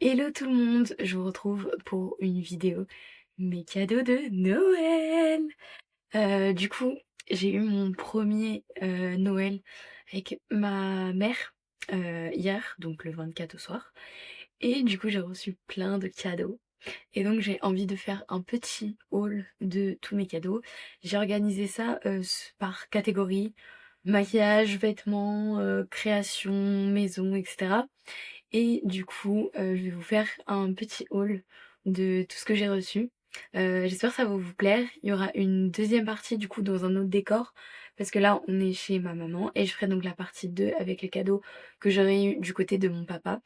Hello tout le monde, je vous retrouve pour une vidéo mes cadeaux de Noël. Du coup, j'ai eu mon premier Noël avec ma mère hier, donc le 24 au soir. Et du coup, j'ai reçu plein de cadeaux. Et donc, j'ai envie de faire un petit haul de tous mes cadeaux. J'ai organisé ça par catégorie, maquillage, vêtements, création, maison, etc. Et du coup, je vais vous faire un petit haul de tout ce que j'ai reçu. J'espère que ça va vous plaire. Il y aura une deuxième partie du coup dans un autre décor. Parce que là, on est chez ma maman. Et je ferai donc la partie 2 avec les cadeaux que j'aurais eu du côté de mon papa.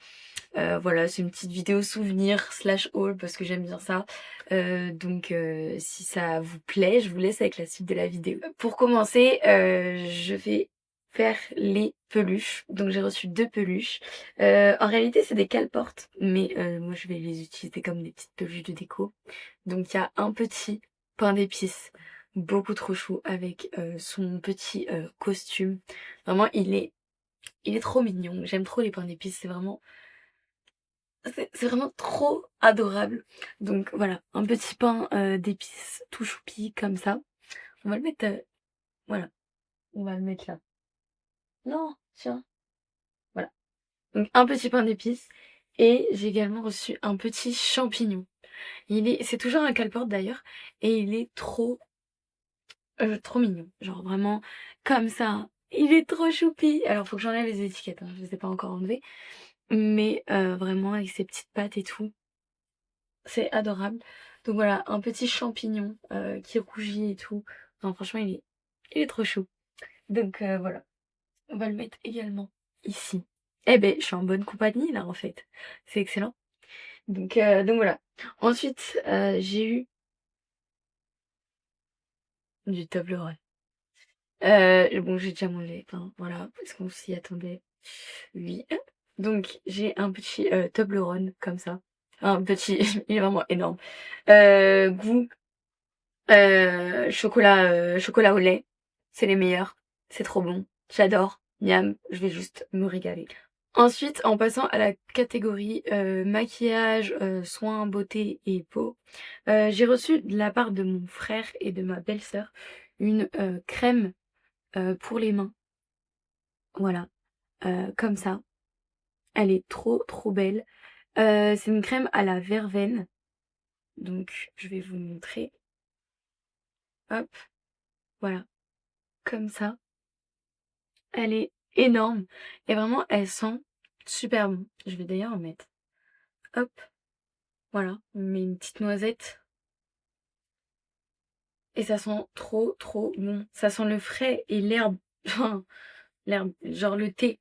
Voilà, c'est une petite vidéo souvenir slash haul parce que j'aime bien ça. Donc si ça vous plaît, je vous laisse avec la suite de la vidéo. Pour commencer, je vais faire les peluches. Donc j'ai reçu 2 peluches. En réalité, c'est des cale-portes, mais moi je vais les utiliser comme des petites peluches de déco. Donc il y a un petit pain d'épices, beaucoup trop chou, avec son petit costume. Vraiment, il est trop mignon. J'aime trop les pains d'épices, c'est vraiment trop adorable. Donc voilà, un petit pain d'épices tout choupi comme ça. On va le mettre, voilà, on va le mettre là. Non, tiens, voilà. Donc un petit pain d'épices. Et j'ai également reçu un petit champignon. C'est toujours un cale-porte d'ailleurs. Et il est trop mignon. Genre vraiment comme ça. Il est trop choupi. Alors faut que j'enlève les étiquettes, hein, je les ai pas encore enlevées. Mais vraiment avec ses petites pattes et tout. C'est adorable. Donc voilà, un petit champignon qui rougit et tout. Non, franchement, il est trop chou. Donc voilà, on va le mettre également ici. Eh ben, je suis en bonne compagnie là en fait. C'est excellent. Donc voilà. Ensuite, j'ai eu du Toblerone. Bon, j'ai déjà mangé. Enfin, voilà, parce qu'on s'y attendait. Oui. Donc j'ai un petit Toblerone comme ça. Un petit, il est vraiment énorme. Goût chocolat au lait, c'est les meilleurs, c'est trop bon, j'adore, miam, je vais juste me régaler. Ensuite, en passant à la catégorie maquillage, soins, beauté et peau, j'ai reçu de la part de mon frère et de ma belle-sœur une crème pour les mains, voilà, comme ça. Elle est trop trop belle. C'est une crème à la verveine, donc je vais vous montrer. Hop, voilà, comme ça. Elle est énorme et vraiment elle sent super bon. Je vais d'ailleurs en mettre. Hop, voilà, on met une petite noisette et ça sent trop trop bon. Ça sent le frais et l'herbe, enfin, l'herbe, genre le thé.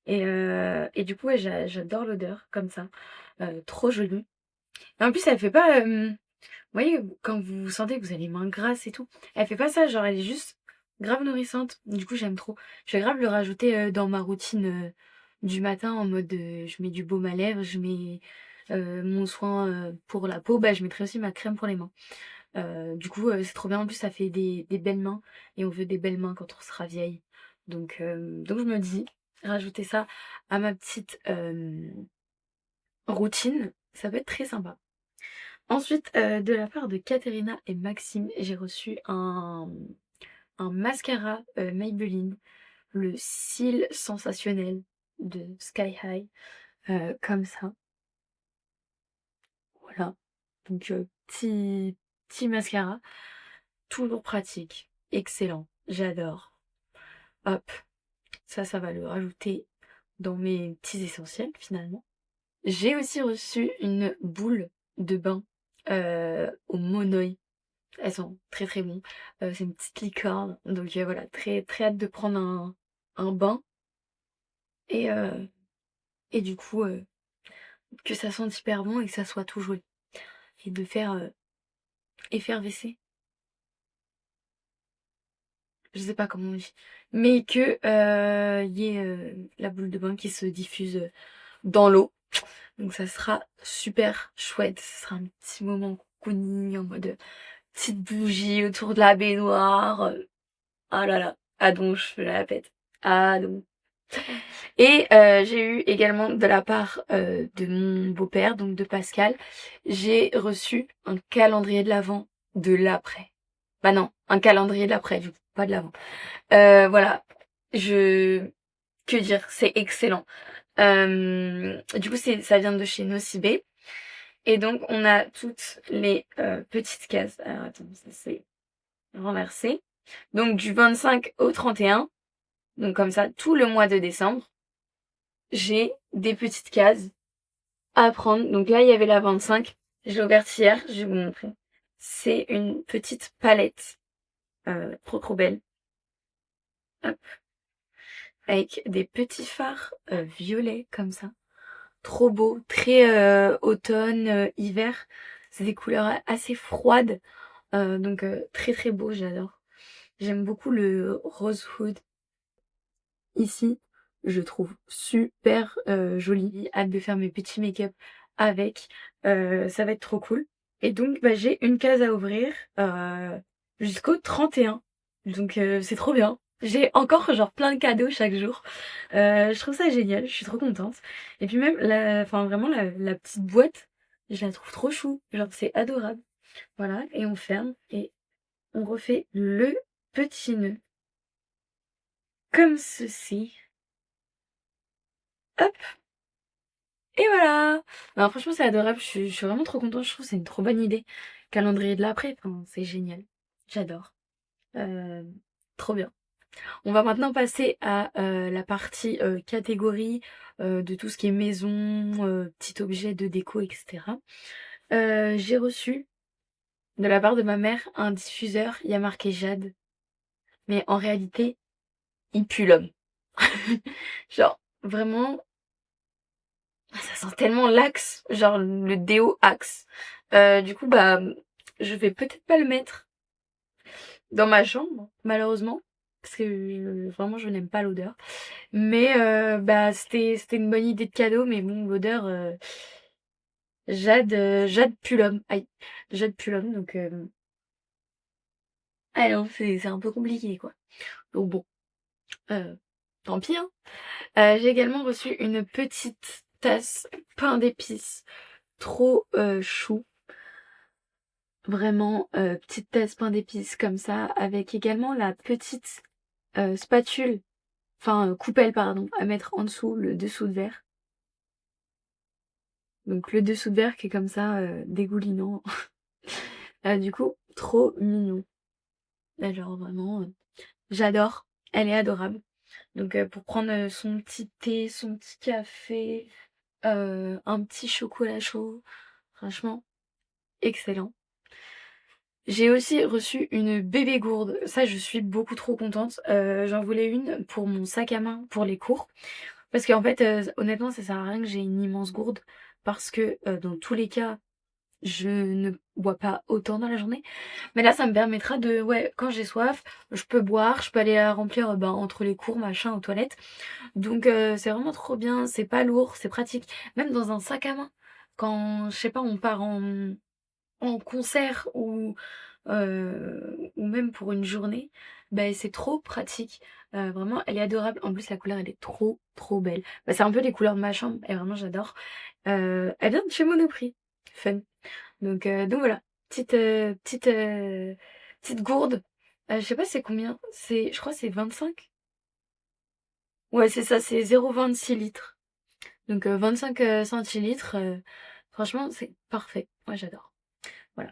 Et du coup, ouais, j'adore l'odeur comme ça. Trop jolie. Et en plus, elle fait pas, vous voyez, quand vous sentez que vous avez les mains grasses et tout, elle fait pas ça, genre elle est juste grave nourrissante. Du coup, j'aime trop. Je vais grave le rajouter dans ma routine du matin en mode je mets du baume à lèvres, je mets mon soin pour la peau, bah je mettrai aussi ma crème pour les mains. Du coup, c'est trop bien. En plus, ça fait des belles mains et on veut des belles mains quand on sera vieille. Donc je me dis, rajouter ça à ma petite routine, ça peut être très sympa. Ensuite, de la part de Katerina et Maxime, j'ai reçu un mascara Maybelline, le cil sensationnel de Sky High, comme ça. Voilà. Donc, petit mascara, toujours pratique, excellent, j'adore. Hop, ça va le rajouter dans mes petits essentiels finalement. J'ai aussi reçu une boule de bain au monoï. Elles sont très très bonnes. C'est une petite licorne. Donc voilà, très très hâte de prendre un bain. Et, euh, et du coup, que ça sente hyper bon et que ça soit tout joué. Et de faire effervescer. Je sais pas comment on dit. Mais que y ait la boule de bain qui se diffuse dans l'eau. Donc ça sera super chouette. Ce sera un petit moment cocooning en mode petite bougie autour de la baignoire. Ah là là. Ah donc je fais la pète. Ah donc. Et j'ai eu également de la part de mon beau-père, donc de Pascal, j'ai reçu un calendrier de l'Avent de l'après. Bah non, un calendrier de l'après, du coup, pas de l'Avent. Voilà, je... Que dire, c'est excellent. Du coup, ça vient de chez Nocibé. Et donc, on a toutes les petites cases. Alors, attends, ça c'est renversé. Donc, du 25 au 31. Donc, comme ça, tout le mois de décembre, j'ai des petites cases à prendre. Donc là, il y avait la 25. Je l'ai ouverte hier, je vais vous montrer. C'est une petite palette. Trop belle. Hop. Avec des petits fards violets, comme ça. Trop beau, très automne, hiver. C'est des couleurs assez froides, donc très très beau, j'adore. J'aime beaucoup le Rosewood ici, je trouve super joli. Hâte de faire mes petits make-up avec, ça va être trop cool. Et donc bah, j'ai une case à ouvrir jusqu'au 31. Donc c'est trop bien. J'ai encore genre plein de cadeaux chaque jour. Je trouve ça génial, je suis trop contente. Et puis même, enfin vraiment la petite boîte, je la trouve trop chou. Genre c'est adorable. Voilà, et on ferme et on refait le petit nœud. Comme ceci. Hop, et voilà. Alors franchement c'est adorable, je suis vraiment trop contente, je trouve que c'est une trop bonne idée. Calendrier de l'après, enfin, c'est génial. J'adore. Euh, Trop bien. On va maintenant passer à la partie catégorie de tout ce qui est maison, petit objet de déco, etc. J'ai reçu de la part de ma mère un diffuseur, il y a marqué Jade, mais en réalité, il pue l'homme. Genre, vraiment, ça sent tellement l'axe, genre le déo axe. Du coup, bah, je vais peut-être pas le mettre dans ma chambre, malheureusement, parce que vraiment je n'aime pas l'odeur. Mais bah c'était une bonne idée de cadeau, mais bon l'odeur Jade pue l'homme. Aïe, Jade pue l'homme, donc non, c'est un peu compliqué quoi. Donc bon, euh, tant pis hein. J'ai également reçu une petite tasse pain d'épices, trop chou. Vraiment petite tasse pain d'épices comme ça, avec également la petite spatule, enfin coupelle pardon, à mettre en dessous le dessous de verre. Donc le dessous de verre qui est comme ça dégoulinant. Du coup, trop mignon. Genre vraiment, j'adore. Elle est adorable. Donc pour prendre son petit thé, son petit café, un petit chocolat chaud, franchement, excellent. J'ai aussi reçu une bébé gourde. Ça, je suis beaucoup trop contente. J'en voulais une pour mon sac à main pour les cours. Parce qu'en fait, honnêtement, ça sert à rien que j'ai une immense gourde. Parce que dans tous les cas, je ne bois pas autant dans la journée. Mais là, ça me permettra de, ouais, quand j'ai soif, je peux boire, je peux aller la remplir entre les cours, machin, aux toilettes. Donc c'est vraiment trop bien, c'est pas lourd, c'est pratique. Même dans un sac à main. Quand, je sais pas, on part en concert ou même pour une journée, bah, c'est trop pratique. Vraiment, elle est adorable. En plus, la couleur, elle est trop, trop belle. Bah, c'est un peu les couleurs de ma chambre et vraiment, j'adore. Elle vient de chez Monoprix. Fun. Donc voilà. Petite gourde. Je sais pas c'est combien. Je crois que c'est 25. Ouais, c'est ça, c'est 0,26 litres. Donc 25 centilitres. Franchement, c'est parfait. Moi, j'adore. Voilà.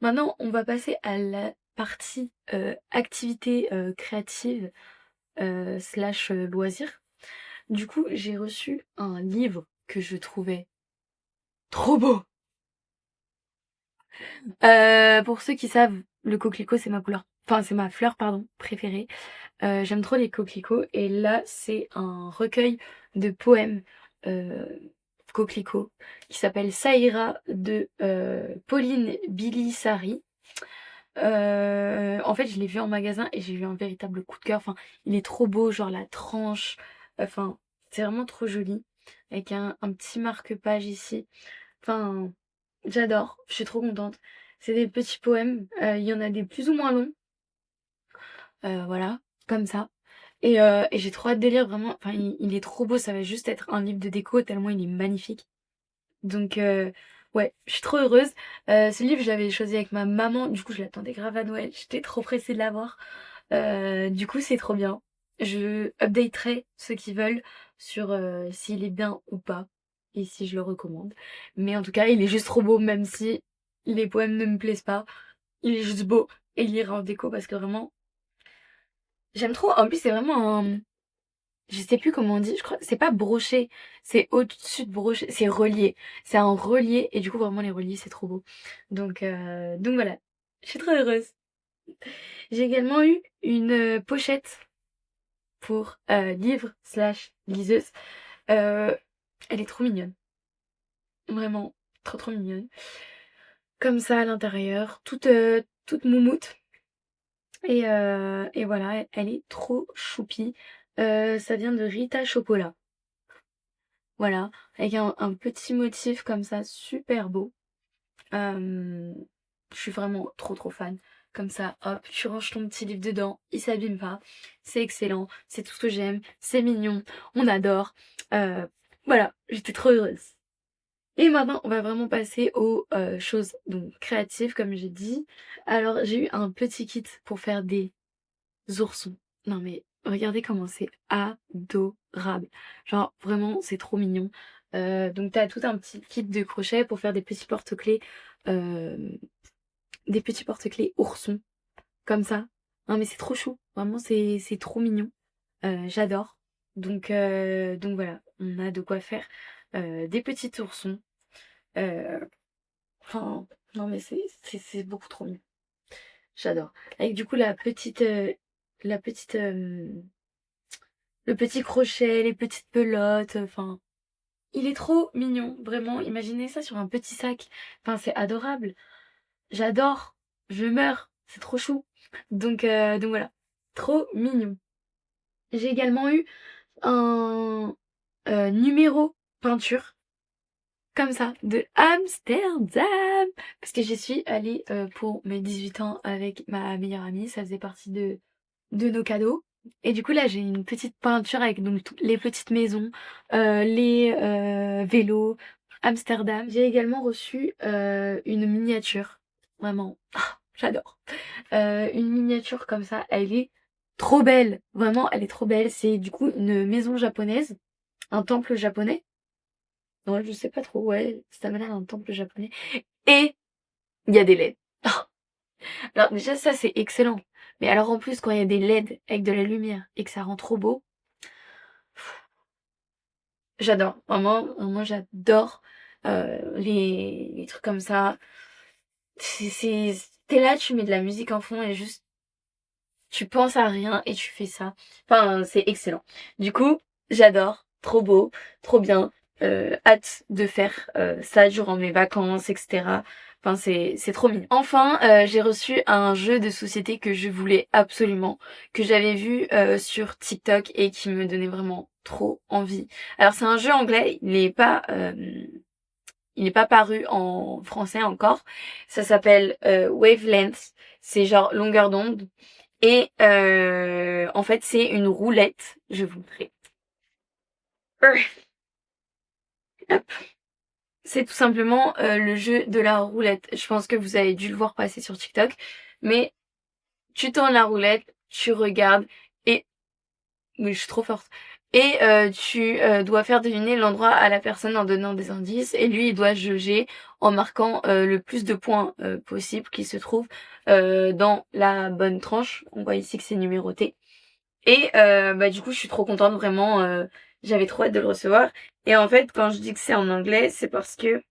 Maintenant, on va passer à la partie activité créative slash loisir. Du coup, j'ai reçu un livre que je trouvais trop beau. Pour ceux qui savent, le coquelicot, c'est ma couleur. Enfin, c'est ma fleur, pardon, préférée. J'aime trop les coquelicots. Et là, c'est un recueil de poèmes euh, coquelicots qui s'appelle Saïra de Pauline Bilisari. En fait, je l'ai vu en magasin et j'ai eu un véritable coup de cœur. Enfin, il est trop beau, genre la tranche. Enfin, c'est vraiment trop joli. Avec un petit marque-page ici. Enfin, j'adore. Je suis trop contente. C'est des petits poèmes. Il y en a des plus ou moins longs. Voilà, comme ça. Et j'ai trop hâte de lire vraiment, enfin il est trop beau, ça va juste être un livre de déco tellement il est magnifique. Donc ouais, je suis trop heureuse. Ce livre, je l'avais choisi avec ma maman, du coup je l'attendais grave à Noël, j'étais trop pressée de l'avoir. Du coup c'est trop bien. Je updaterai ceux qui veulent sur s'il est bien ou pas et si je le recommande. Mais en tout cas, il est juste trop beau, même si les poèmes ne me plaisent pas. Il est juste beau et il ira en déco parce que vraiment, j'aime trop. En plus, c'est vraiment un, je sais plus comment on dit, je crois, c'est pas broché, c'est au-dessus de broché, c'est relié. C'est un relié et du coup vraiment les reliés c'est trop beau. Donc voilà, je suis trop heureuse. J'ai également eu une pochette pour livre slash liseuse. Euh, Elle est trop mignonne, vraiment trop trop mignonne. Comme ça à l'intérieur, toute moumoute. Et voilà, elle est trop choupie. Ça vient de Rita Chocolat. Voilà, avec un petit motif comme ça, super beau. Euh, je suis vraiment trop trop fan. Comme ça, hop, tu ranges ton petit livre dedans, il s'abîme pas. C'est excellent, c'est tout ce que j'aime, c'est mignon, on adore. Euh, voilà, j'étais trop heureuse. Et maintenant, on va vraiment passer aux choses donc créatives, comme j'ai dit. Alors, j'ai eu un petit kit pour faire des oursons. Non mais regardez comment c'est adorable. Genre vraiment c'est trop mignon. Donc t'as tout un petit kit de crochet pour faire euh, des petits porte-clés oursons comme ça. Non mais c'est trop chou. Vraiment c'est trop mignon. J'adore. Donc voilà, on a de quoi faire des petits oursons. Euh, Enfin non mais c'est beaucoup trop mignon. J'adore. Avec du coup la petite le petit crochet, les petites pelotes, enfin, il est trop mignon, vraiment. Imaginez ça sur un petit sac. Enfin, c'est adorable. J'adore. Je meurs. C'est trop chou. Donc voilà. Trop mignon. J'ai également eu un numéro peinture, comme ça, de Amsterdam. Parce que j'y suis allée pour mes 18 ans avec ma meilleure amie. Ça faisait partie de nos cadeaux. Et du coup là j'ai une petite peinture avec donc toutes les petites maisons, les vélos, Amsterdam. J'ai également reçu une miniature, vraiment, j'adore. Une miniature comme ça, elle est trop belle, vraiment elle est trop belle. C'est du coup une maison japonaise, un temple japonais. Non, je sais pas trop, ouais, ça m'a l'air d'un temple japonais. Et il y a des LED. Alors déjà ça c'est excellent. Mais alors en plus quand il y a des LED avec de la lumière et que ça rend trop beau, j'adore. Vraiment, moi j'adore les trucs comme ça. T'es là, tu mets de la musique en fond et juste tu penses à rien et tu fais ça. Enfin c'est excellent. Du coup j'adore, trop beau, trop bien. Hâte de faire ça durant mes vacances, etc. Enfin c'est trop mignon. Enfin j'ai reçu un jeu de société que je voulais absolument, que j'avais vu sur TikTok et qui me donnait vraiment trop envie. Alors c'est un jeu anglais, il n'est pas paru en français encore. Ça s'appelle Wavelength, c'est genre longueur d'onde. Et en fait c'est une roulette, je vous montrer. Hop. C'est tout simplement le jeu de la roulette. Je pense que vous avez dû le voir passer sur TikTok. Mais tu tournes la roulette, tu regardes et... Oui, je suis trop forte. Et tu dois faire deviner l'endroit à la personne en donnant des indices. Et lui, il doit jauger en marquant le plus de points possible qui se trouvent dans la bonne tranche. On voit ici que c'est numéroté. Et bah du coup, je suis trop contente, vraiment. J'avais trop hâte de le recevoir. Et en fait, quand je dis que c'est en anglais, c'est parce que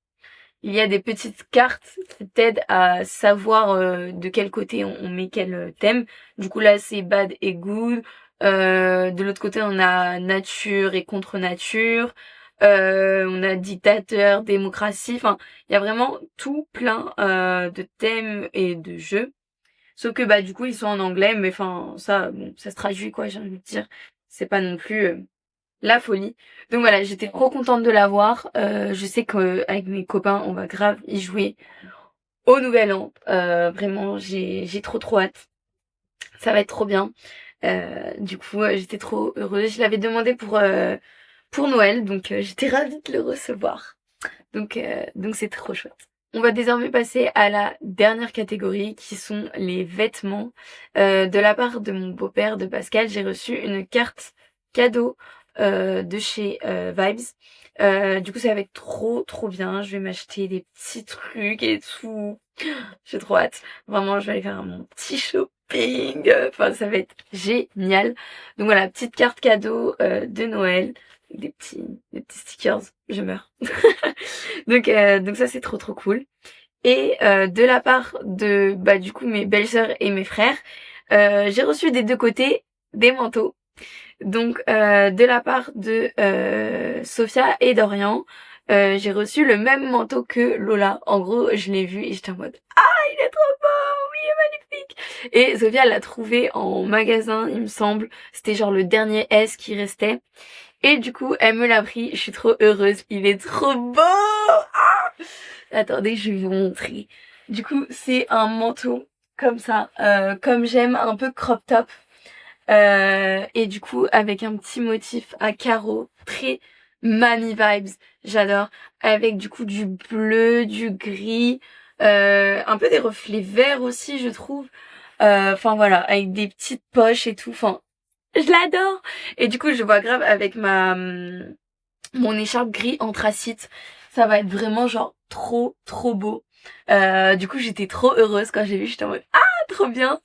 il y a des petites cartes qui t'aident à savoir de quel côté on met quel thème. Du coup là c'est bad et good. De l'autre côté on a nature et contre nature. On a dictateur, démocratie. Enfin, il y a vraiment tout plein de thèmes et de jeux. Sauf que bah du coup ils sont en anglais, mais enfin ça bon ça se traduit quoi, j'ai envie de dire. C'est pas non plus la folie. Donc voilà, j'étais trop contente de l'avoir. Je sais qu'avec mes copains, on va grave y jouer au Nouvel An. Vraiment, j'ai trop hâte. Ça va être trop bien. Du coup, j'étais trop heureuse. Je l'avais demandé pour Noël, donc j'étais ravie de le recevoir. Donc c'est trop chouette. On va désormais passer à la dernière catégorie qui sont les vêtements. De la part de mon beau-père, de Pascal, j'ai reçu une carte cadeau de chez Vibes. Du coup ça va être trop bien. Je vais m'acheter des petits trucs et tout. J'ai trop hâte. Vraiment, je vais aller faire mon petit shopping. Enfin, ça va être génial. Donc voilà, petite carte cadeau de Noël. Des petits stickers. Je meurs. Donc ça, c'est trop cool. Et de la part de, du coup, mes belles-sœurs et mes frères, j'ai reçu des deux côtés des manteaux. Donc de la part de Sophia et Dorian, j'ai reçu le même manteau que Lola. En gros, je l'ai vu et j'étais en mode ah, il est trop beau, oui, il est magnifique. Et Sophia l'a trouvé en magasin, il me semble. C'était genre le dernier S qui restait. Et du coup, elle me l'a pris. Je suis trop heureuse. Il est trop beau. Ah, attendez, je vais vous montrer. Du coup, c'est un manteau comme ça, comme j'aime, un peu crop top. Et du coup, avec un petit motif à carreaux, très mamie vibes, j'adore. Avec du coup du bleu, du gris, un peu des reflets verts aussi, je trouve. Enfin voilà, avec des petites poches et tout. Enfin, je l'adore. Et du coup, je vois grave avec mon écharpe gris anthracite. Ça va être vraiment genre trop beau. Du coup, j'étais trop heureuse quand j'ai vu, j'étais en mode ah, trop bien.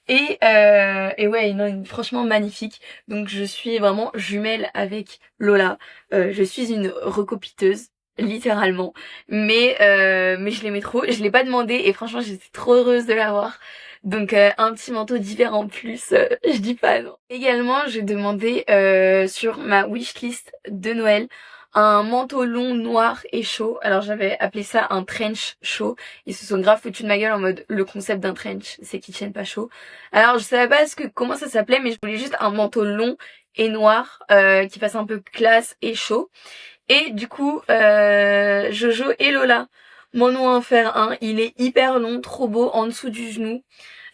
Et ouais, non, franchement magnifique. Donc je suis vraiment jumelle avec Lola. Je suis une recopiteuse, littéralement. Mais je l'aimais trop. Je l'ai pas demandé et franchement j'étais trop heureuse de l'avoir. Donc un petit manteau d'hiver en plus, je dis pas non. Également, j'ai demandé sur ma wishlist de Noël un manteau long noir et chaud. Alors j'avais appelé ça un trench chaud. Ils se sont grave foutus de ma gueule en mode le concept d'un trench, c'est qu'ils tiennent pas chaud. Alors je savais pas comment ça s'appelait, mais je voulais juste un manteau long et noir qui fasse un peu classe et chaud. Et du coup, Jojo et Lola m'en ont offert un. Il est hyper long, trop beau, en dessous du genou.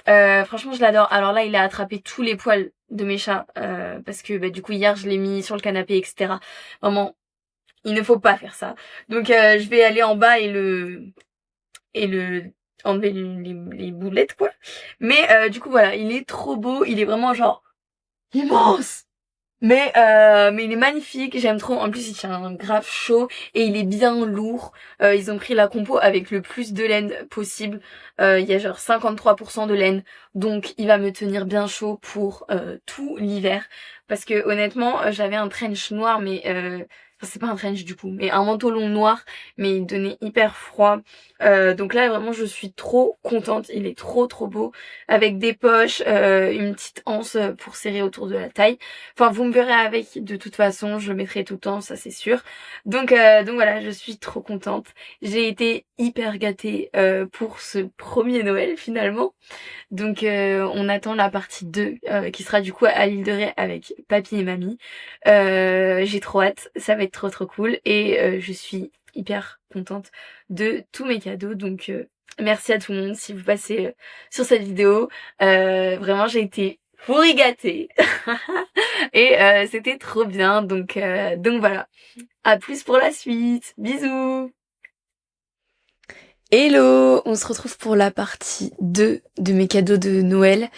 Franchement, je l'adore. Alors là, il a attrapé tous les poils de mes chats parce que du coup hier je l'ai mis sur le canapé, etc. Vraiment, il ne faut pas faire ça. Donc je vais aller en bas et le enlever les boulettes quoi. Mais du coup voilà, il est trop beau. Il est vraiment genre immense. Mais il est magnifique, j'aime trop. En plus, il tient un grave chaud et il est bien lourd. Ils ont pris la compo avec le plus de laine possible. Il y a genre 53% de laine, donc il va me tenir bien chaud pour tout l'hiver. Parce que honnêtement, j'avais un trench noir, mais enfin, c'est pas un trench du coup, mais un manteau long noir, mais il donnait hyper froid. Donc là, vraiment, je suis trop contente. Il est trop beau, avec des poches, une petite anse pour serrer autour de la taille. Enfin, vous me verrez avec, de toute façon, je le mettrai tout le temps, ça c'est sûr. Donc voilà, je suis trop contente. J'ai été hyper gâtée pour ce premier Noël finalement. Donc on attend la partie 2 qui sera du coup à l'île de Ré avec papy et mamie. J'ai trop hâte, ça va être trop cool et je suis hyper contente de tous mes cadeaux. Donc merci à tout le monde si vous passez sur cette vidéo. Vraiment j'ai été pourri gâtée et c'était trop bien. Donc voilà. À plus pour la suite. Bisous. Hello, on se retrouve pour la partie 2 de mes cadeaux de Noël.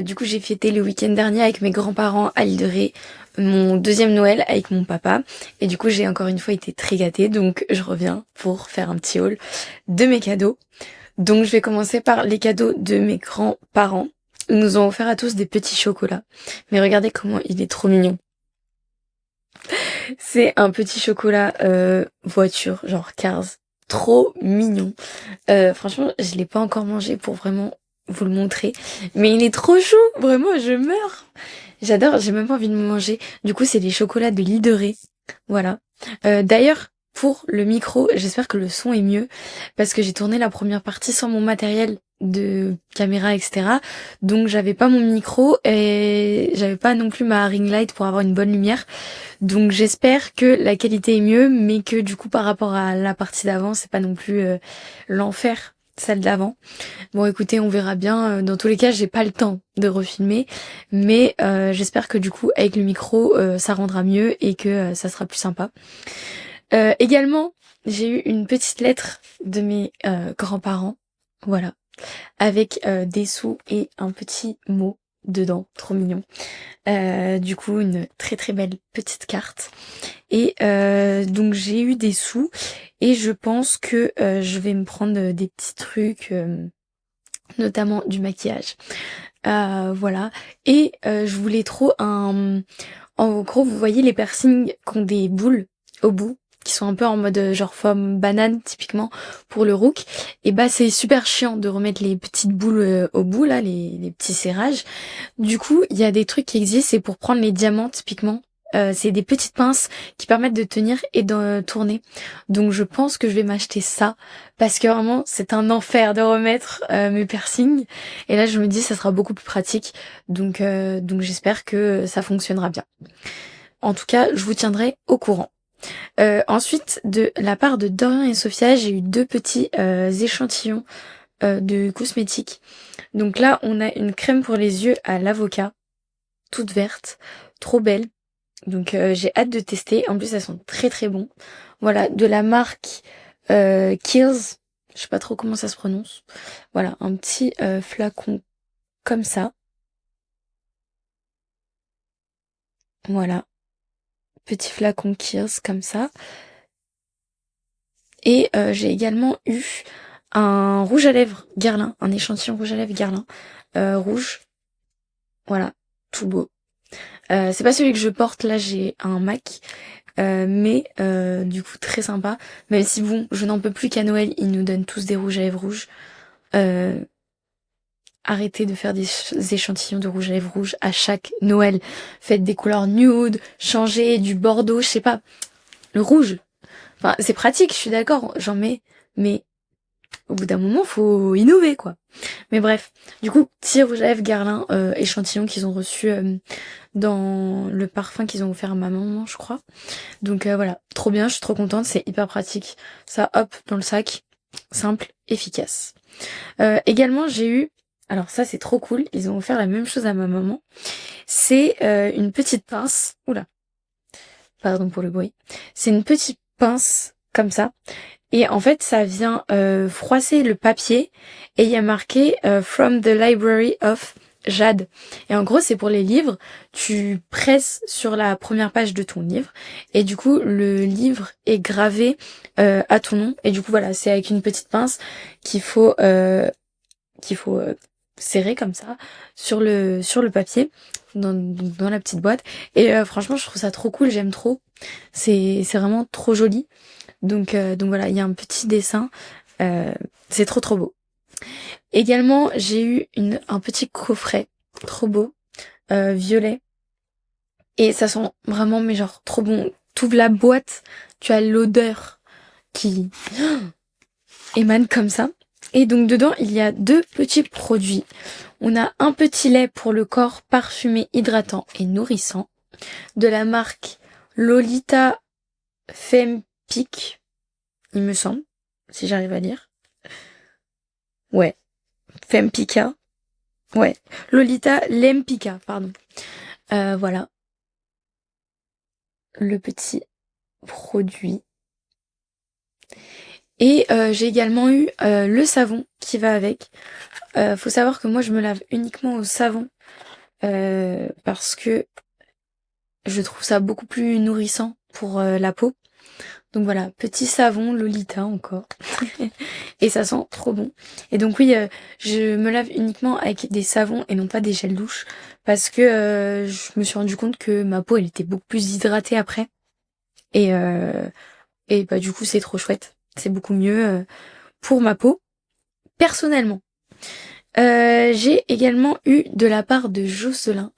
Du coup, j'ai fêté le week-end dernier avec mes grands-parents à l'île de Ré, mon deuxième Noël avec mon papa. Et du coup, j'ai encore une fois été très gâtée, donc je reviens pour faire un petit haul de mes cadeaux. Donc, je vais commencer par les cadeaux de mes grands-parents. Ils nous ont offert à tous des petits chocolats. Mais regardez comment il est trop mignon. C'est un petit chocolat voiture, genre Cars. Trop mignon. Franchement, je l'ai pas encore mangé pour vraiment vous le montrer. Mais il est trop chou. Vraiment, je meurs. J'adore, j'ai même pas envie de me manger. Du coup, c'est les chocolats de l'île de Ré. Voilà. D'ailleurs, pour le micro, j'espère que le son est mieux. Parce que j'ai tourné la première partie sans mon matériel de caméra, etc. Donc j'avais pas mon micro et j'avais pas non plus ma ring light pour avoir une bonne lumière. Donc j'espère que la qualité est mieux, mais que du coup par rapport à la partie d'avant, c'est pas non plus l'enfer. celle d'avant. Bon écoutez, on verra bien. Dans tous les cas, j'ai pas le temps de refilmer, mais j'espère que du coup avec le micro ça rendra mieux et que ça sera plus sympa. Également, j'ai eu une petite lettre de mes grands-parents, voilà, avec des sous et un petit mot dedans, trop mignon. Du coup, une très très belle petite carte. Et donc j'ai eu des sous et je pense que je vais me prendre des petits trucs, notamment du maquillage. Voilà. Et je voulais trop un... En gros, vous voyez les piercings qui ont des boules au bout, qui sont un peu en mode genre forme banane typiquement pour le rook. Et bah c'est super chiant de remettre les petites boules au bout là, les petits serrages. Du coup, il y a des trucs qui existent, c'est pour prendre les diamants typiquement. C'est des petites pinces qui permettent de tenir et de tourner. Donc je pense que je vais m'acheter ça parce que vraiment c'est un enfer de remettre mes piercings. Et là je me dis ça sera beaucoup plus pratique. Donc j'espère que ça fonctionnera bien. En tout cas, je vous tiendrai au courant. Ensuite, de la part de Dorian et Sophia, j'ai eu 2 petits échantillons de cosmétiques. Donc là, on a une crème pour les yeux à l'avocat, toute verte, trop belle. Donc j'ai hâte de tester. En plus, elles sont très très bons. Voilà, de la marque Kiehl's. Je sais pas trop comment ça se prononce. Voilà, un petit flacon comme ça. Voilà, petit flacon Kiehl's comme ça. Et j'ai également eu un rouge à lèvres Guerlain, un échantillon rouge à lèvres Guerlain, rouge. Voilà, tout beau. C'est pas celui que je porte, là j'ai un MAC, mais du coup très sympa. Même si bon, je n'en peux plus qu'à Noël, ils nous donnent tous des rouges à lèvres rouges. Arrêtez de faire des échantillons de rouge à lèvres rouges à chaque Noël. Faites des couleurs nude, changez du bordeaux, je sais pas. Le rouge, enfin c'est pratique, je suis d'accord, j'en mets, mais au bout d'un moment faut innover quoi. Mais bref, du coup, petit rouge à lèvres Guerlain, échantillon qu'ils ont reçu dans le parfum qu'ils ont offert à ma maman, je crois. Donc voilà, trop bien, je suis trop contente, c'est hyper pratique. Ça, hop, dans le sac, simple, efficace. Également, j'ai eu, alors ça c'est trop cool, ils ont offert la même chose à ma maman. C'est une petite pince, oula, pardon pour le bruit. C'est une petite pince comme ça. Et en fait, ça vient froisser le papier et il y a marqué From the Library of Jade. Et en gros, c'est pour les livres. Tu presses sur la première page de ton livre et du coup, le livre est gravé à ton nom. Et du coup, voilà, c'est avec une petite pince qu'il faut serrer comme ça sur le papier dans la petite boîte. Et franchement, je trouve ça trop cool. J'aime trop. C'est vraiment trop joli. Donc voilà, il y a un petit dessin, c'est trop trop beau. Également, j'ai eu un petit coffret, trop beau, violet. Et ça sent vraiment, mais genre, trop bon. T'ouvres la boîte, tu as l'odeur qui émane comme ça. Et donc dedans, il y a 2 petits produits. On a un petit lait pour le corps parfumé, hydratant et nourrissant de la marque Lolita Fempic, il me semble, si j'arrive à lire. Ouais, Fempika. Ouais, Lolita Lempika, pardon. Voilà, le petit produit. Et j'ai également eu le savon qui va avec. Faut savoir que moi je me lave uniquement au savon parce que je trouve ça beaucoup plus nourrissant pour la peau. Donc voilà, petit savon Lolita encore. Et ça sent trop bon. Et donc oui, je me lave uniquement avec des savons et non pas des gels douche. Parce que je me suis rendu compte que ma peau, elle était beaucoup plus hydratée après. Et bah du coup, c'est trop chouette. C'est beaucoup mieux pour ma peau, personnellement. J'ai également eu de la part de Jocelyn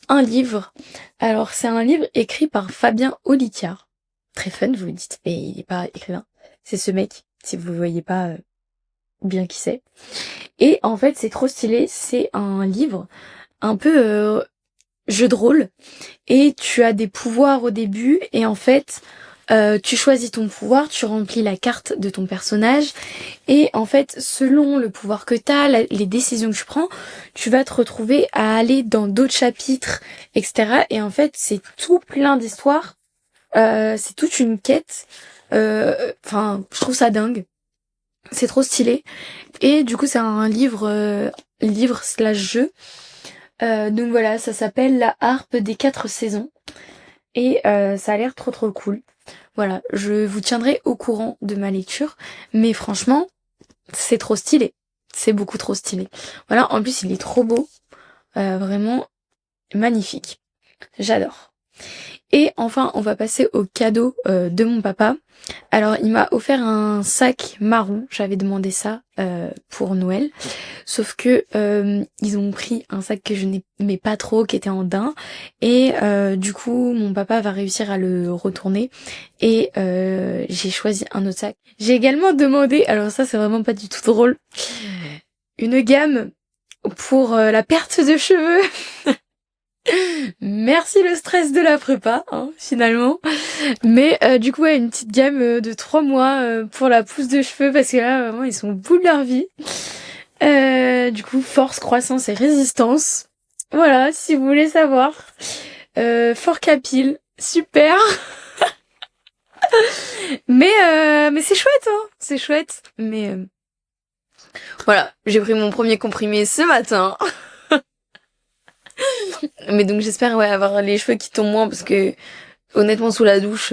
un livre. Alors c'est un livre écrit par Fabien Olicard. Très fun, vous vous dites, mais il n'est pas écrivain. C'est ce mec, si vous ne voyez pas bien qui c'est. Et en fait, c'est trop stylé. C'est un livre un peu jeu de rôle. Et tu as des pouvoirs au début. Et en fait, tu choisis ton pouvoir, tu remplis la carte de ton personnage et en fait selon le pouvoir que t'as, les décisions que tu prends, tu vas te retrouver à aller dans d'autres chapitres, etc. Et en fait c'est tout plein d'histoires, c'est toute une quête, enfin je trouve ça dingue, c'est trop stylé. Et du coup c'est un livre slash jeu. Donc voilà, ça s'appelle La Harpe des 4 saisons. Et ça a l'air trop trop cool. Voilà, je vous tiendrai au courant de ma lecture. Mais franchement, c'est trop stylé. C'est beaucoup trop stylé. Voilà, en plus il est trop beau. Vraiment magnifique. J'adore. Et enfin, on va passer au cadeau de mon papa. Alors, il m'a offert un sac marron. J'avais demandé ça pour Noël. Sauf que ils ont pris un sac que je n'aimais pas trop, qui était en daim. Et du coup, mon papa va réussir à le retourner. Et j'ai choisi un autre sac. J'ai également demandé, alors ça c'est vraiment pas du tout drôle, une gamme pour la perte de cheveux. Merci le stress de la prépa, hein, finalement. Mais du coup, ouais, une petite gamme de 3 mois pour la pousse de cheveux, parce que là, vraiment, ils sont au bout de leur vie. Du coup, force, croissance et résistance. Voilà, si vous voulez savoir. Fort Capil, super. Mais c'est chouette, hein. C'est chouette. Mais voilà, j'ai pris mon premier comprimé ce matin. Mais donc j'espère avoir les cheveux qui tombent moins parce que honnêtement sous la douche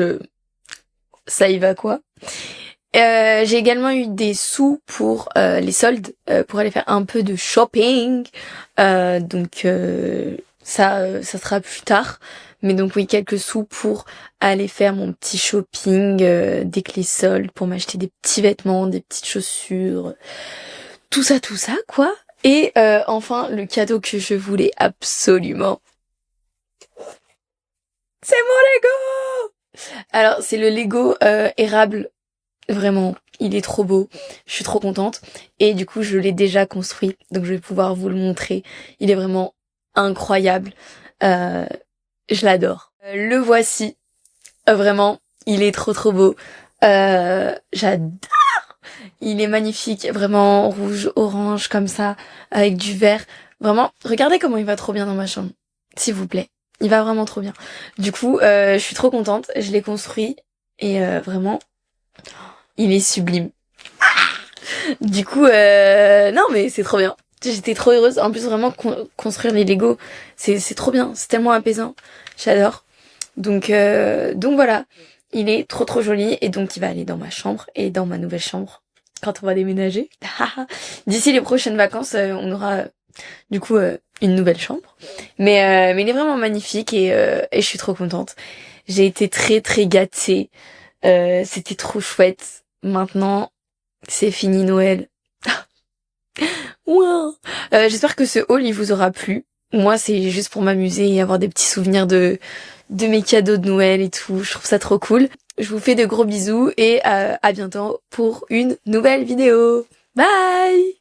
ça y va quoi. J'ai également eu des sous pour les soldes pour aller faire un peu de shopping. Donc ça sera plus tard. Mais donc oui, quelques sous pour aller faire mon petit shopping dès que les soldes, pour m'acheter des petits vêtements, des petites chaussures, tout ça quoi. Et enfin, le cadeau que je voulais absolument, c'est mon Lego. Alors, c'est le Lego érable. Vraiment, il est trop beau. Je suis trop contente. Et du coup, je l'ai déjà construit. Donc, je vais pouvoir vous le montrer. Il est vraiment incroyable. Je l'adore. Le voici. Vraiment, il est trop trop beau. J'adore. Il est magnifique, vraiment rouge, orange comme ça, avec du vert. Vraiment, regardez comment il va trop bien dans ma chambre, s'il vous plaît. Il va vraiment trop bien. Du coup, je suis trop contente. Je l'ai construit et vraiment, il est sublime. Du coup, non mais c'est trop bien. J'étais trop heureuse. En plus, vraiment, construire les Lego, c'est trop bien. C'est tellement apaisant. J'adore. Donc voilà. Il est trop trop joli et donc il va aller dans ma chambre et dans ma nouvelle chambre quand on va déménager. D'ici les prochaines vacances, on aura du coup une nouvelle chambre. Mais il est vraiment magnifique et je suis trop contente. J'ai été très très gâtée. C'était trop chouette. Maintenant, c'est fini Noël. Ouah. J'espère que ce haul il vous aura plu. Moi, c'est juste pour m'amuser et avoir des petits souvenirs de mes cadeaux de Noël et tout. Je trouve ça trop cool. Je vous fais de gros bisous et à bientôt pour une nouvelle vidéo. Bye!